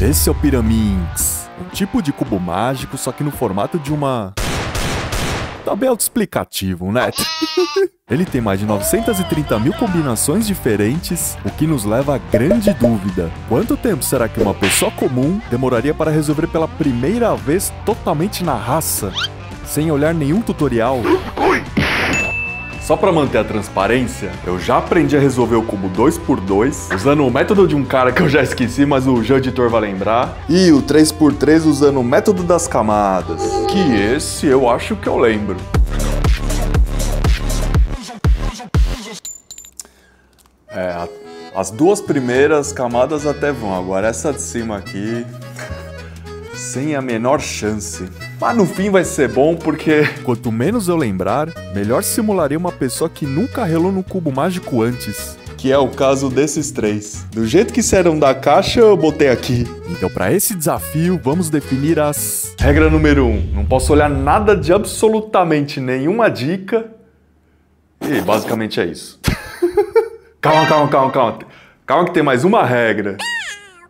Esse é o Pyraminx, um tipo de cubo mágico, só que no formato de uma... Tá bem autoexplicativo, né? Ele tem mais de 930 mil combinações diferentes, o que nos leva à grande dúvida. Quanto tempo será que uma pessoa comum demoraria para resolver pela primeira vez totalmente na raça, sem olhar nenhum tutorial? Só para manter a transparência, eu já aprendi a resolver o cubo 2x2, usando o método de um cara que eu já esqueci, mas o editor vai lembrar. E o 3x3 usando o método das camadas, que esse eu acho que eu lembro. As duas primeiras camadas até vão, agora essa de cima aqui, sem a menor chance. Mas no fim vai ser bom porque... Quanto menos eu lembrar, melhor simularia uma pessoa que nunca relou no cubo mágico antes. Que é o caso desses três. Do jeito que saíram da caixa, eu botei aqui. Então para esse desafio, vamos definir as... Regra número 1. Não posso olhar nada de absolutamente nenhuma dica. E basicamente é isso. Calma. Calma que tem mais uma regra.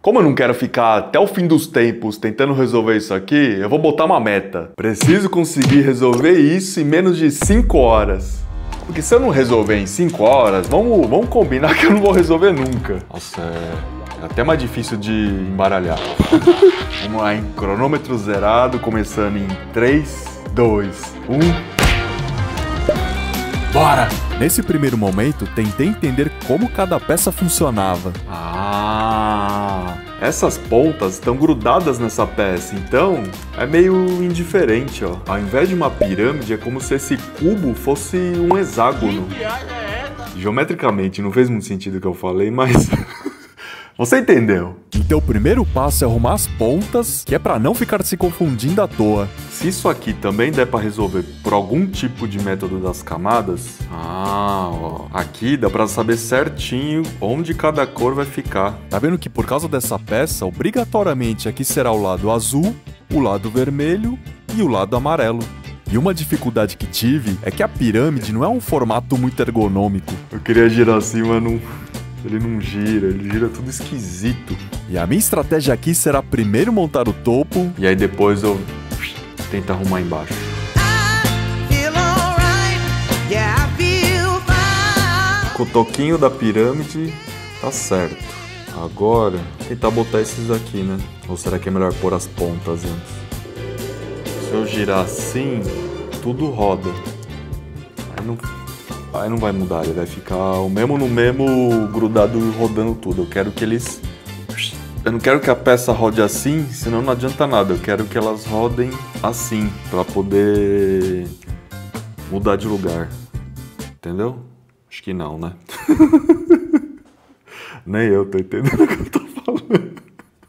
Como eu não quero ficar até o fim dos tempos tentando resolver isso aqui, eu vou botar uma meta. Preciso conseguir resolver isso em menos de 5 horas. Porque se eu não resolver em 5 horas, vamos combinar que eu não vou resolver nunca. Nossa, é até mais difícil de embaralhar. Vamos lá, em cronômetro zerado, começando em 3, 2, 1... Bora! Nesse primeiro momento, tentei entender como cada peça funcionava. Essas pontas estão grudadas nessa peça, então é meio indiferente, ó. Ao invés de uma pirâmide, é como se esse cubo fosse um hexágono. Geometricamente, não fez muito sentido o que eu falei, mas... Você entendeu? Então o primeiro passo é arrumar as pontas, que é pra não ficar se confundindo à toa. Se isso aqui também der pra resolver por algum tipo de método das camadas... ó, aqui dá pra saber certinho onde cada cor vai ficar. Tá vendo que por causa dessa peça, obrigatoriamente aqui será o lado azul, o lado vermelho e o lado amarelo. E uma dificuldade que tive é que a pirâmide não é um formato muito ergonômico. Eu queria girar assim, mas não... Ele não gira, ele gira tudo esquisito. E a minha estratégia aqui será primeiro montar o topo, e aí depois eu tento arrumar embaixo. Com o toquinho da pirâmide, tá certo. Agora, tentar botar esses aqui, né? Ou será que é melhor pôr as pontas antes? Se eu girar assim, tudo roda. Aí não vai mudar, ele vai ficar o mesmo no mesmo, grudado e rodando tudo. Eu quero que eles... Eu não quero que a peça rode assim, senão não adianta nada. Eu quero que elas rodem assim, pra poder mudar de lugar. Entendeu? Acho que não, né? Nem eu tô entendendo o que eu tô falando.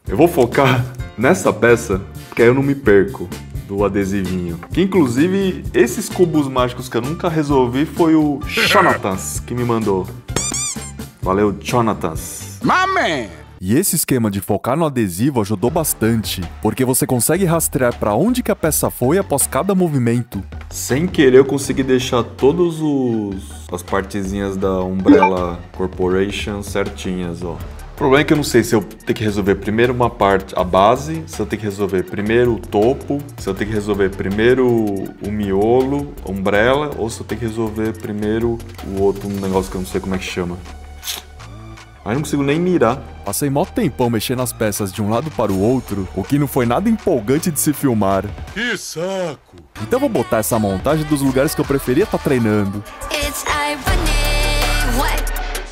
Eu vou focar nessa peça, porque aí eu não me perco do adesivinho. Que inclusive, esses cubos mágicos que eu nunca resolvi foi o Jonatas que me mandou. Valeu, Jonatas. Mame! E esse esquema de focar no adesivo ajudou bastante, porque você consegue rastrear para onde que a peça foi após cada movimento. Sem querer eu consegui deixar todos as partezinhas da Umbrella Corporation certinhas, ó. O problema é que eu não sei se eu tenho que resolver primeiro uma parte, a base, se eu tenho que resolver primeiro o topo, se eu tenho que resolver primeiro o miolo, a Umbrella, ou se eu tenho que resolver primeiro o outro negócio que eu não sei como é que chama. Aí não consigo nem mirar. Passei mó tempão mexendo as peças de um lado para o outro, o que não foi nada empolgante de se filmar. Que saco! Então vou botar essa montagem dos lugares que eu preferia estar treinando.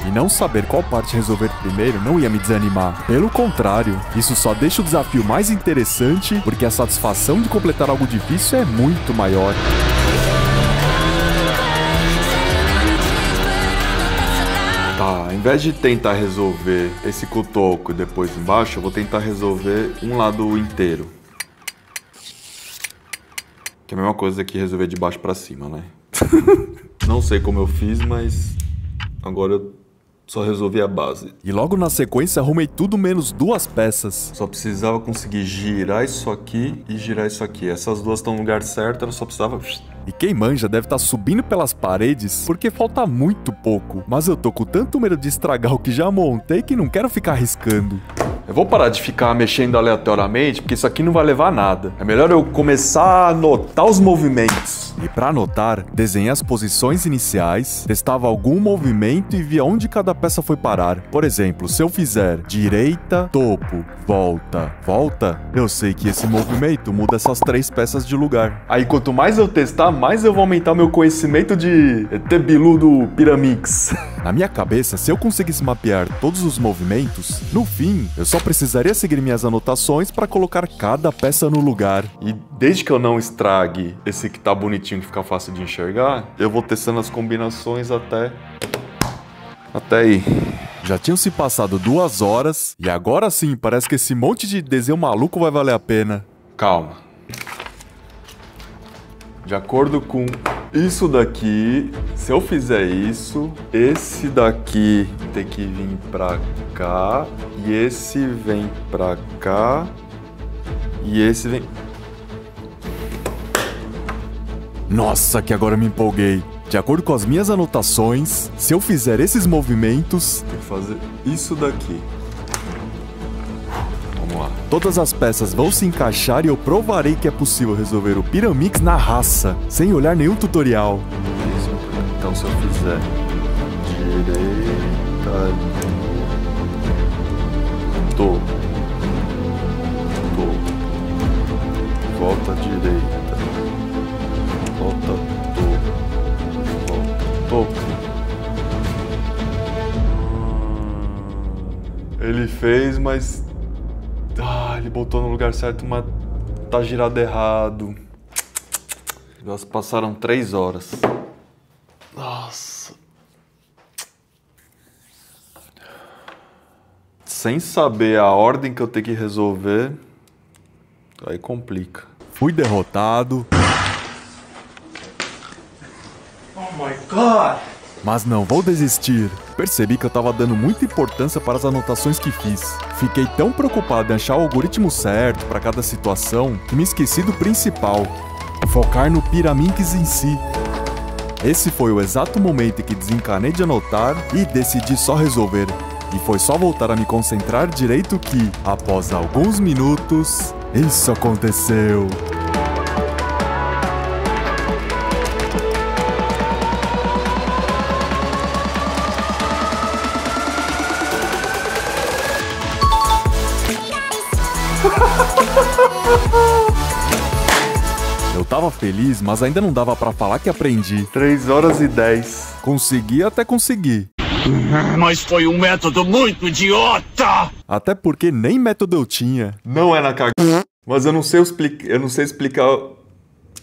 E não saber qual parte resolver primeiro não ia me desanimar. Pelo contrário, isso só deixa o desafio mais interessante, porque a satisfação de completar algo difícil é muito maior. Tá, ao invés de tentar resolver esse cotoco e depois embaixo, eu vou tentar resolver um lado inteiro. Que é a mesma coisa que resolver de baixo pra cima, né? Não sei como eu fiz, mas agora eu só resolvi a base. E logo na sequência arrumei tudo menos duas peças. Só precisava conseguir girar isso aqui e girar isso aqui. Essas duas estão no lugar certo, eu só precisava... E quem manja deve estar subindo pelas paredes, porque falta muito pouco. Mas eu tô com tanto medo de estragar o que já montei que não quero ficar arriscando. Eu vou parar de ficar mexendo aleatoriamente, porque isso aqui não vai levar a nada. É melhor eu começar a anotar os movimentos. E para anotar, desenhei as posições iniciais, testava algum movimento e via onde cada peça foi parar. Por exemplo, se eu fizer direita, topo, volta, volta, eu sei que esse movimento muda essas 3 peças de lugar. Aí quanto mais eu testar, mais eu vou aumentar meu conhecimento de ET Bilu do Pyraminx. Na minha cabeça, se eu conseguisse mapear todos os movimentos, no fim, eu só precisaria seguir minhas anotações para colocar cada peça no lugar. E desde que eu não estrague esse que tá bonitinho, que fica fácil de enxergar, eu vou testando as combinações até aí. Já tinham se passado 2 horas e agora sim, parece que esse monte de desenho maluco vai valer a pena. Calma. De acordo com isso daqui, se eu fizer isso, esse daqui tem que vir pra cá, e esse vem pra cá, e esse vem... Nossa, que agora me empolguei. De acordo com as minhas anotações, se eu fizer esses movimentos, tem que fazer isso daqui. Vamos lá. Todas as peças vão se encaixar e eu provarei que é possível resolver o Pyraminx na raça, sem olhar nenhum tutorial. Isso. Então se eu fizer direita, topo, volta direita, volta topo. Ele fez, mas... ele botou no lugar certo, mas tá girado errado. Já se passaram 3 horas. Nossa. Sem saber a ordem que eu tenho que resolver, aí complica. Fui derrotado. Oh my God! Mas não vou desistir. Percebi que eu tava dando muita importância para as anotações que fiz. Fiquei tão preocupado em achar o algoritmo certo para cada situação que me esqueci do principal: focar no Pyraminx em si. Esse foi o exato momento em que desencanei de anotar e decidi só resolver. E foi só voltar a me concentrar direito que, após alguns minutos, isso aconteceu. Eu tava feliz, mas ainda não dava pra falar que aprendi. 3 horas e 10. Consegui até conseguir. Mas foi um método muito idiota! Até porque nem método eu tinha. Não é na cagada. Mas eu não sei explicar o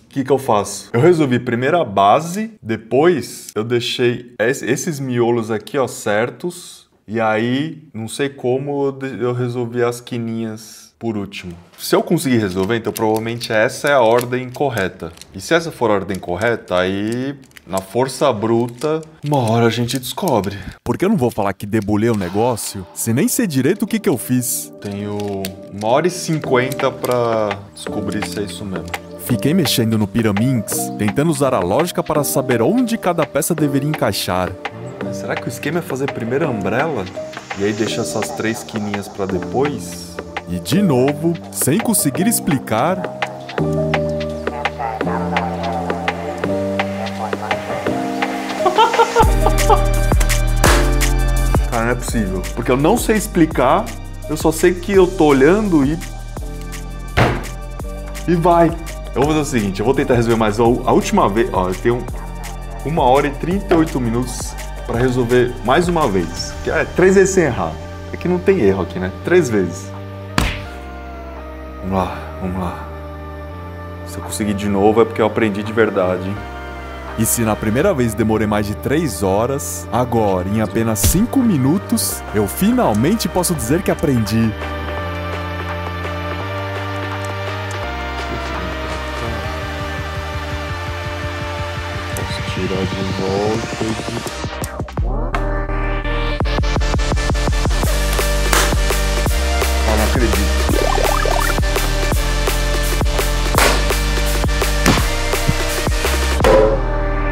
que eu faço. Eu resolvi primeiro a base, depois eu deixei esses miolos aqui, ó, certos. E aí, não sei como, eu resolvi as quininhas por último. Se eu conseguir resolver, então provavelmente essa é a ordem correta. E se essa for a ordem correta, aí na força bruta, uma hora a gente descobre. Porque eu não vou falar que debulhei o negócio, se nem sei direito o que eu fiz. Tenho 1h50 pra descobrir se é isso mesmo. Fiquei mexendo no Pyraminx, tentando usar a lógica para saber onde cada peça deveria encaixar. Mas será que o esquema é fazer primeiro a umbrella? E aí deixar essas 3 quininhas pra depois? E de novo, sem conseguir explicar... Cara, não é possível. Porque eu não sei explicar, eu só sei que eu tô olhando e vai. Eu vou fazer o seguinte, eu vou tentar resolver mais a última vez. Ó, eu tenho 1h38 minutos pra resolver mais uma vez. Que é 3 vezes sem errar. É que não tem erro aqui, né? 3 vezes. Vamos lá. Se eu conseguir de novo é porque eu aprendi de verdade. E se na primeira vez demorei mais de 3 horas, agora, em apenas 5 minutos, eu finalmente posso dizer que aprendi. Posso tirar de volta não acredito.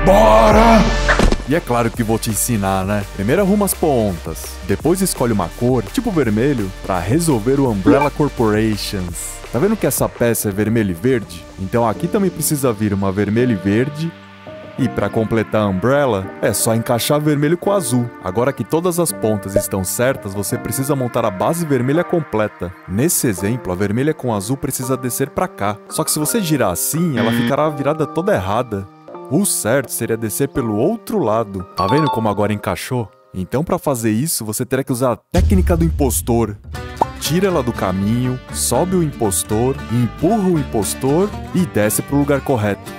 Bora! E é claro que vou te ensinar, né? Primeiro arruma as pontas, depois escolhe uma cor, tipo vermelho, pra resolver o Umbrella Corporations. Tá vendo que essa peça é vermelho e verde? Então aqui também precisa vir uma vermelho e verde. E para completar a Umbrella, é só encaixar vermelho com azul. Agora que todas as pontas estão certas, você precisa montar a base vermelha completa. Nesse exemplo, a vermelha com azul precisa descer para cá. Só que se você girar assim, ela ficará virada toda errada. O certo seria descer pelo outro lado. Tá vendo como agora encaixou? Então para fazer isso, você terá que usar a técnica do impostor. Tira ela do caminho, sobe o impostor, empurra o impostor e desce para o lugar correto.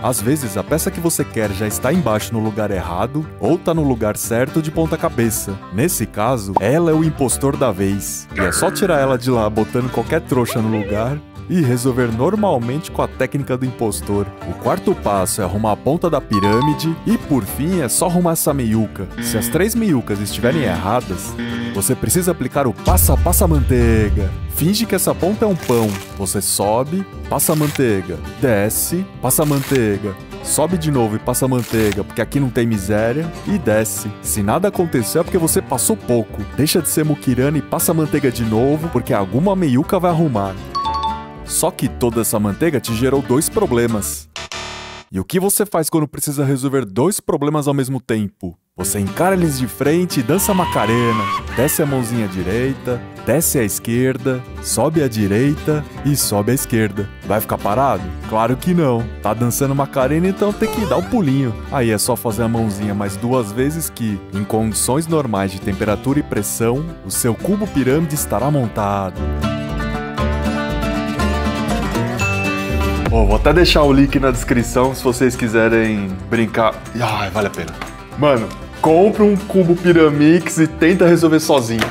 Às vezes, a peça que você quer já está embaixo no lugar errado ou está no lugar certo de ponta cabeça. Nesse caso, ela é o impostor da vez. E é só tirar ela de lá botando qualquer trouxa no lugar e resolver normalmente com a técnica do impostor. O quarto passo é arrumar a ponta da pirâmide e, por fim, é só arrumar essa meiuca. Se as 3 meiucas estiverem erradas, você precisa aplicar o passa-passa-manteiga. Finge que essa ponta é um pão. Você sobe, passa manteiga, desce, passa manteiga, sobe de novo e passa manteiga, porque aqui não tem miséria, e desce. Se nada aconteceu é porque você passou pouco. Deixa de ser muquirana e passa manteiga de novo, porque alguma meiuca vai arrumar. Só que toda essa manteiga te gerou 2 problemas. E o que você faz quando precisa resolver 2 problemas ao mesmo tempo? Você encara eles de frente e dança Macarena. Desce a mãozinha direita, desce a esquerda, sobe a direita e sobe a esquerda. Vai ficar parado? Claro que não. Tá dançando Macarena, então tem que dar um pulinho. Aí é só fazer a mãozinha mais 2 vezes que, em condições normais de temperatura e pressão, o seu cubo pirâmide estará montado. Vou até deixar o link na descrição se vocês quiserem brincar. Ai, vale a pena. Mano, compra um cubo Piramix e tenta resolver sozinho.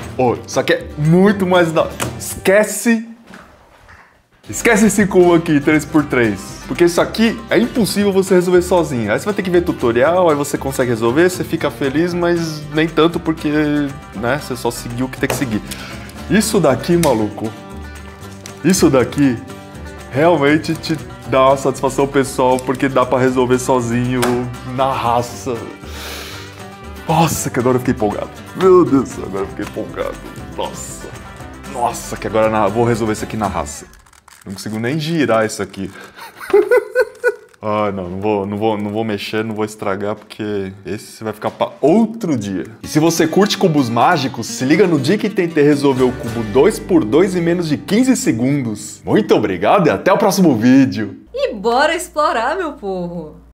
Isso aqui é muito mais da... Esquece esse cubo aqui, 3x3. Porque isso aqui é impossível você resolver sozinho. Aí você vai ter que ver tutorial, aí você consegue resolver, você fica feliz, mas nem tanto porque, né, você só seguiu o que tem que seguir. Isso daqui, maluco, isso daqui realmente te dá uma satisfação pessoal, porque dá pra resolver sozinho, na raça. Nossa, que agora eu fiquei empolgado. Meu Deus, agora eu fiquei empolgado. Nossa, que agora vou resolver isso aqui na raça. Não consigo nem girar isso aqui. Não vou mexer, não vou estragar, porque esse vai ficar pra outro dia. E se você curte cubos mágicos, se liga no dia que tentei resolver o cubo 2x2 em menos de 15 segundos. Muito obrigado e até o próximo vídeo. E bora explorar, meu povo!